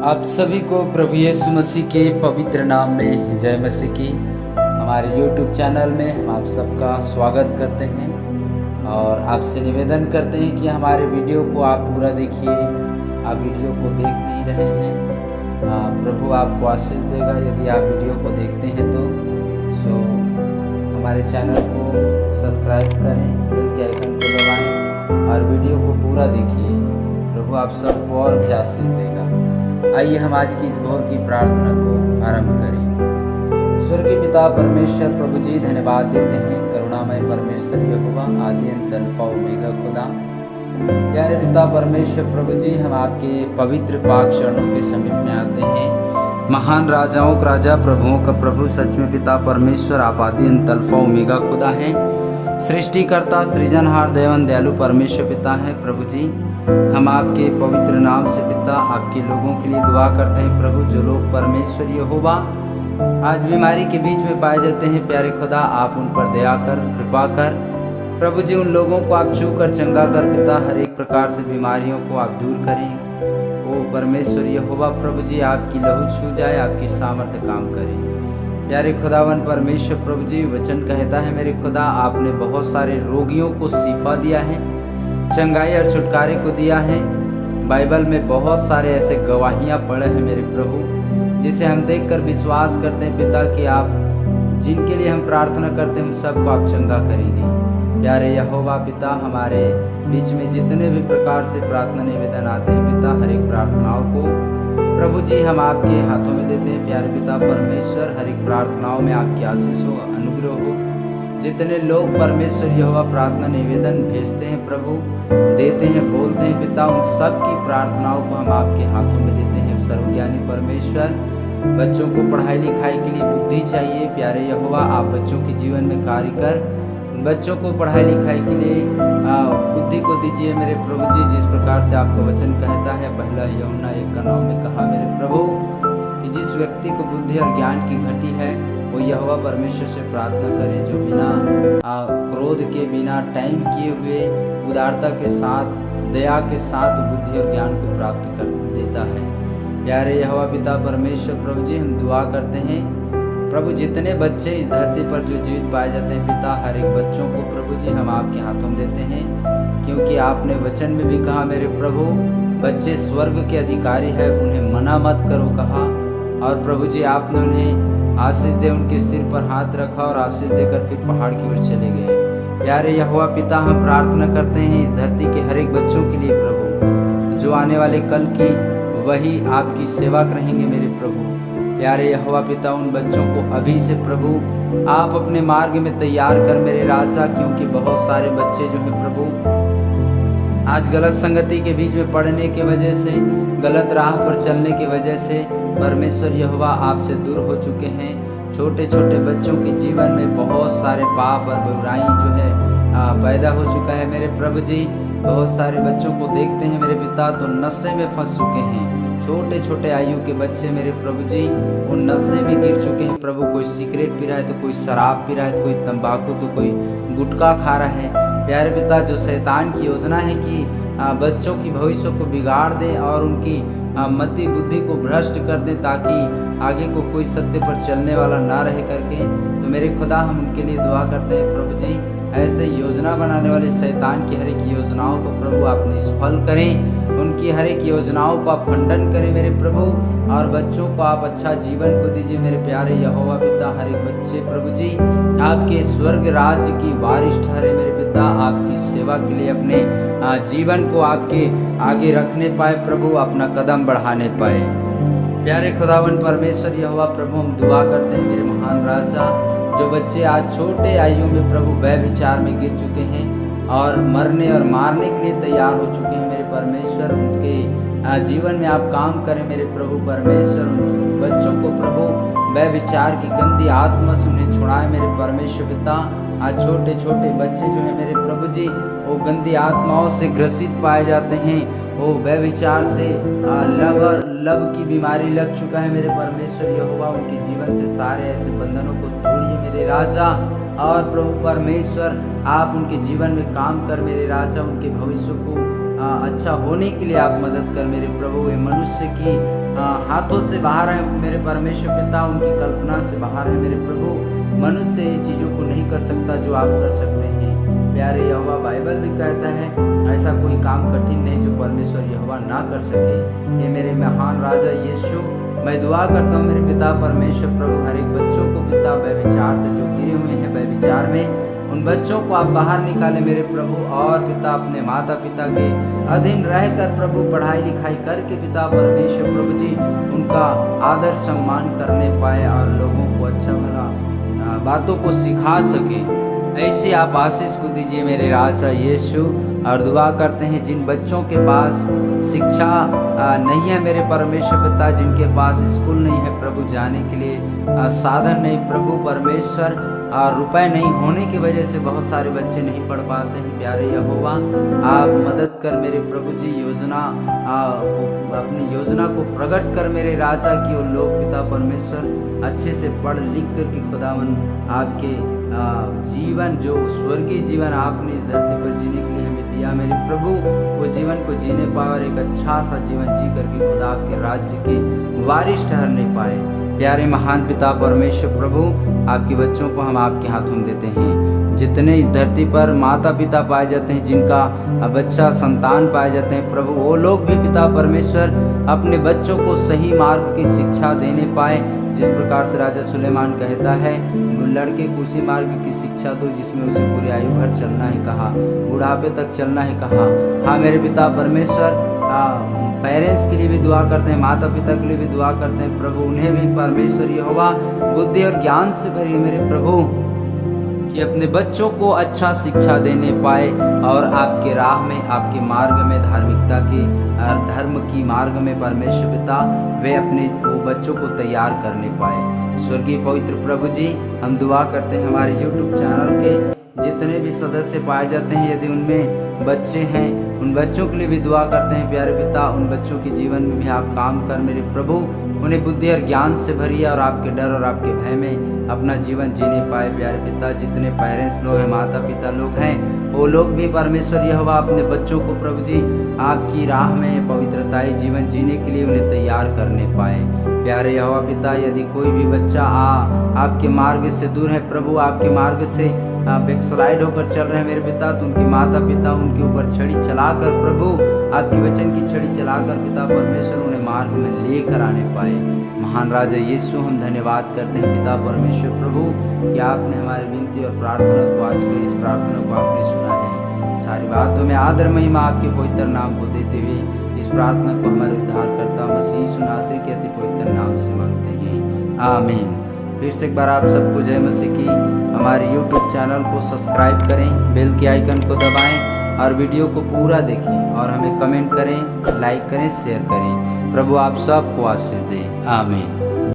आप सभी को प्रभु यीशु मसीह के पवित्र नाम में जय मसीह की। हमारे YouTube चैनल में हम आप सबका स्वागत करते हैं और आपसे निवेदन करते हैं कि हमारे वीडियो को आप पूरा देखिए। आप वीडियो को देख नहीं रहे हैं, प्रभु आपको आशीष देगा यदि आप वीडियो को देखते हैं तो। हमारे चैनल को सब्सक्राइब करें, बेल के आइकन को दबाएं और वीडियो को पूरा देखिए। प्रभु आप सबको और भी आशीष देगा। आइए हम आज की इस भोर की प्रार्थना को आरंभ करें। स्वर्गीय पिता परमेश्वर प्रभु जी धन्यवाद देते हैं, करुणामय परमेश्वर यहोवा आदि अंत अल्फा ओमेगा खुदा। प्यारे पिता परमेश्वर प्रभु जी, हम आपके पवित्र पाक चरणों के समीप में आते हैं। महान राजाओं का राजा, प्रभुओं का प्रभु, सच में पिता परमेश्वर आप आदि अंत अल्फा ओमेगा खुदा हैं, सृष्टिकर्ता सृजनहार देवन दयालु परमेश्वर पिता है। प्रभु जी हम आपके पवित्र नाम से पिता आपके लोगों के लिए दुआ करते हैं। प्रभु जो लोग परमेश्वर यहोवा आज बीमारी के बीच में पाए जाते हैं, प्यारे खुदा आप उन पर दया कर, कृपा कर। प्रभु जी उन लोगों को आप छू कर चंगा कर पिता, हर एक प्रकार से बीमारियों को आप दूर करें। ओ परमेश्वर यहोवा प्रभु जी आपकी लहू छू जाए, आपकी सामर्थ्य काम करे। प्यारे खुदावन परमेश्वर प्रभु जी वचन कहता है मेरे खुदा आपने बहुत सारे रोगियों को शिफा दिया है, चंगाई और छुटकारे को दिया है। बाइबल में बहुत सारे ऐसे गवाहियाँ पड़े हैं मेरे प्रभु, जिसे हम देखकर विश्वास करते हैं पिता कि आप जिनके लिए हम प्रार्थना करते हैं उन सबको आप चंगा करेंगे। प्यारे यहोवा पिता हमारे बीच में जितने भी प्रकार से प्रार्थना निवेदन आते हैं पिता, हर एक प्रार्थनाओं को प्रभु जी हम आपके हाथों में देते हैं। प्यारे पिता परमेश्वर हर एक प्रार्थनाओं में आपकी आशीष हो, अनुग्रह हो। जितने लोग परमेश्वर यहोवा प्रार्थना निवेदन भेजते हैं प्रभु, देते हैं, बोलते हैं पिता, उन सब की प्रार्थनाओं को हम आपके हाथों में देते हैं। सर्वज्ञानी परमेश्वर बच्चों को पढ़ाई लिखाई के लिए बुद्धि चाहिए, प्यारे यहोवा आप बच्चों के जीवन में कार्य कर, बच्चों को पढ़ाई लिखाई के लिए बुद्धि को दीजिए मेरे प्रभु जी। जिस प्रकार से आपका वचन कहता है, पहला यूहन्ना 1:9 में कहा मेरे प्रभु कि जिस व्यक्ति को बुद्धि और ज्ञान की घटी है वो यहोवा परमेश्वर से प्रार्थना करे, जो बिना क्रोध के, बिना टाइम किए हुए उदारता के साथ, दया के साथ बुद्धि और ज्ञान को प्राप्त कर देता है। प्यारे यहोवा पिता परमेश्वर प्रभु जी हम दुआ करते हैं प्रभु, जितने बच्चे इस धरती पर जो जीवित पाए जाते हैं पिता, हर एक बच्चों को प्रभु जी हम आपके हाथों में देते हैं, क्योंकि आपने वचन में भी कहा मेरे प्रभु बच्चे स्वर्ग के अधिकारी है, उन्हें मना मत करो कहा। और प्रभु जी आपने उन्हें आशीष दे, उनके सिर पर हाथ रखा और आशीष देकर फिर पहाड़ की ओर चले गए। प्यारे यहोवा पिता हम प्रार्थना करते हैं इस धरती के हर एक बच्चों के लिए प्रभु, जो आने वाले कल की वही आपकी सेवा रहेंगे मेरे प्रभु। प्यारे यहोवा पिता उन बच्चों को अभी से प्रभु आप अपने मार्ग में तैयार कर मेरे राजा, क्योंकि बहुत सारे बच्चे जो हैं प्रभु आज गलत संगति के बीच में पड़ने की वजह से, गलत राह पर चलने की वजह से परमेश्वर यहोवा आपसे दूर हो चुके हैं। छोटे छोटे बच्चों के जीवन में बहुत सारे पाप और बुराई जो है पैदा हो चुका है मेरे प्रभु जी। बहुत सारे बच्चों को देखते हैं मेरे पिता तो नशे में फंस चुके हैं। छोटे छोटे आयु के बच्चे मेरे प्रभु जी वो नशे में गिर चुके हैं प्रभु। कोई सिगरेट पी रहा है तो कोई शराब पी रहा है, तो कोई तंबाकू, तो कोई गुटखा खा रहा है। प्यारे पिता जो शैतान की योजना है कि बच्चों की भविष्य को बिगाड़ दे और उनकी मति बुद्धि को भ्रष्ट कर दे, ताकि आगे को कोई सत्य पर चलने वाला ना रहे करके, तो मेरे खुदा हम उनके लिए दुआ करते हैं प्रभु जी। ऐसे योजना बनाने वाले शैतान की हर एक योजनाओं को प्रभु आप निष्फल करें, उनकी हर एक योजनाओं को आप खंडन करें मेरे प्रभु, और बच्चों को आप अच्छा जीवन को दीजिए मेरे प्यारे यहोवा पिता। हर एक बच्चे प्रभु जी आपके स्वर्ग राज्य की वारिश ठहरे मेरे पिता, आपकी सेवा के लिए अपने जीवन को आपके आगे रखने पाए प्रभु, अपना कदम बढ़ाने पाए। प्यारे खुदावन परमेश्वर यहोवा प्रभु हम दुआ करते हैं मेरे महान राजा, जो बच्चे आज छोटे आयु में प्रभु व्यभिचार में गिर चुके हैं और मरने और मारने के लिए तैयार हो चुके हैं मेरे परमेश्वर, उनके जीवन में आप काम करें मेरे प्रभु परमेश्वर। बच्चों को प्रभु व्यभिचार की गंदी आत्मा से उन्हें छुड़ाए मेरे परमेश्वर पिता। आज छोटे छोटे बच्चे जो हैं मेरे प्रभु जी वो गंदी आत्माओं से ग्रसित पाए जाते हैं, वो व्यभिचार से लव की बीमारी लग चुका है मेरे परमेश्वर यहोवा। उनके जीवन से सारे ऐसे बंधनों को तोड़िए मेरे राजा, और प्रभु परमेश्वर आप उनके जीवन में काम कर मेरे राजा। उनके भविष्य को अच्छा होने के लिए आप मदद कर मेरे प्रभु। वे मनुष्य की हाथों से बाहर है मेरे परमेश्वर पिता, उनकी कल्पना से बाहर है मेरे प्रभु। मनुष्य ये चीज़ों को नहीं कर सकता जो आप कर सकते हैं प्यारे यहोवा। बाइबल भी कहता है ऐसा कोई काम कठिन नहीं जो परमेश्वर यहोवा ना कर सके। ये मेरे महान राजा यीशु, मैं दुआ करता हूँ मेरे पिता परमेश्वर प्रभु, हर एक बच्चों को पिता व्यभिचार से जो गिरे हुए हैं व्यभिचार में, उन बच्चों को आप बाहर निकाले मेरे प्रभु। और पिता अपने माता पिता के अधीन रहकर प्रभु पढ़ाई लिखाई करके पिता परमेश्वर प्रभु जी उनका आदर सम्मान करने पाए और लोगों को अच्छा भला बातों को सिखा सके। ऐसे आप आशीष को दीजिए मेरे राजा यीशु। और दुआ करते हैं जिन बच्चों के पास शिक्षा नहीं है मेरे परमेश्वर पिता, जिनके पास स्कूल नहीं है प्रभु जाने के लिए साधन नहीं प्रभु परमेश्वर, रुपए नहीं होने की वजह से बहुत सारे बच्चे नहीं पढ़ पाते हैं प्यारे यहोवा। आप मदद कर मेरे प्रभु जी, योजना अपनी योजना को प्रकट कर मेरे राजा की वो लोग पिता परमेश्वर अच्छे से पढ़ लिख कर के खुदावन आपके जीवन जो स्वर्गीय जीवन आपने इस धरती पर जीने के लिए हमें दिया मेरे प्रभु, वो जीवन को जीने पाए और एक अच्छा सा जीवन जी करके खुदा आपके राज्य के वारिस ठहरने पाए। प्यारे महान पिता परमेश्वर प्रभु, आपके बच्चों को हम आपके हाथों में देते हैं। जितने इस धरती पर माता पिता पाए जाते हैं, जिनका बच्चा संतान पाए जाते हैं प्रभु, वो लोग भी पिता परमेश्वर अपने बच्चों को सही मार्ग की शिक्षा देने पाए। जिस प्रकार से राजा सुलेमान कहता है, लड़के को उसी मार्ग की शिक्षा दो जिसमें उसे पूरी आयु भर चलना है कहा, बुढ़ापे तक चलना है कहा। हाँ मेरे पिता परमेश्वर, पेरेंट्स के लिए भी दुआ करते हैं, माता पिता के लिए भी दुआ करते हैं प्रभु, उन्हें भी परमेश्वर यहोवा बुद्धि और ज्ञान से भरिए मेरे प्रभु, कि अपने बच्चों को अच्छा शिक्षा देने पाए और आपके राह में, आपके मार्ग में, धार्मिकता के धर्म की मार्ग में परमेश्वर पिता वे अपने बच्चों को तैयार करने पाए। स्वर्गीय पवित्र प्रभु जी, हम दुआ करते हैं हमारे YouTube चैनल के जितने भी सदस्य पाए जाते हैं, यदि उनमें बच्चे हैं उन बच्चों के लिए भी दुआ करते हैं प्यारे पिता, उन बच्चों के जीवन में भी आप काम कर मेरे प्रभु, उन्हें बुद्धि और ज्ञान से भरिए और आपके डर और आपके भय में अपना जीवन जीने पाए प्यारे पिता। जितने पेरेंट्स लोग हैं, माता पिता लोग हैं, वो लोग भी परमेश्वर यहोवा अपने बच्चों को प्रभु जी आपकी राह में पवित्रताई जीवन जीने के लिए उन्हें तैयार करने पाए प्यारे यहोवा पिता। यदि कोई भी बच्चा आपके मार्ग से दूर है प्रभु, आपके मार्ग से बैकस्लाइड होकर चल रहे हैं मेरे पिता, तो उनके माता पिता उनके ऊपर छड़ी चलाकर प्रभु, आपके वचन की छड़ी चलाकर पिता परमेश्वर उन्हें मार्ग में लेकर आने पाए। महान राजा यीशु, हम धन्यवाद करते हैं पिता परमेश्वर प्रभु कि आपने हमारी विनती और प्रार्थना को, आज की इस प्रार्थना को आपने सुना है। सारी बातों में आदर महिमा आपके पवित्र नाम को देते हुए इस प्रार्थना को हमारे उद्धारकर्ता मसीह यीशु नासरी के अति पवित्र नाम से मांगते हैं, आमीन। फिर से एक बार आप सबको जय मसीह की। हमारे YouTube चैनल को सब्सक्राइब करें, बेल के आइकन को दबाएं और वीडियो को पूरा देखें और हमें कमेंट करें, लाइक करें, शेयर करें। प्रभु आप सबको आशीष दें, आमीन।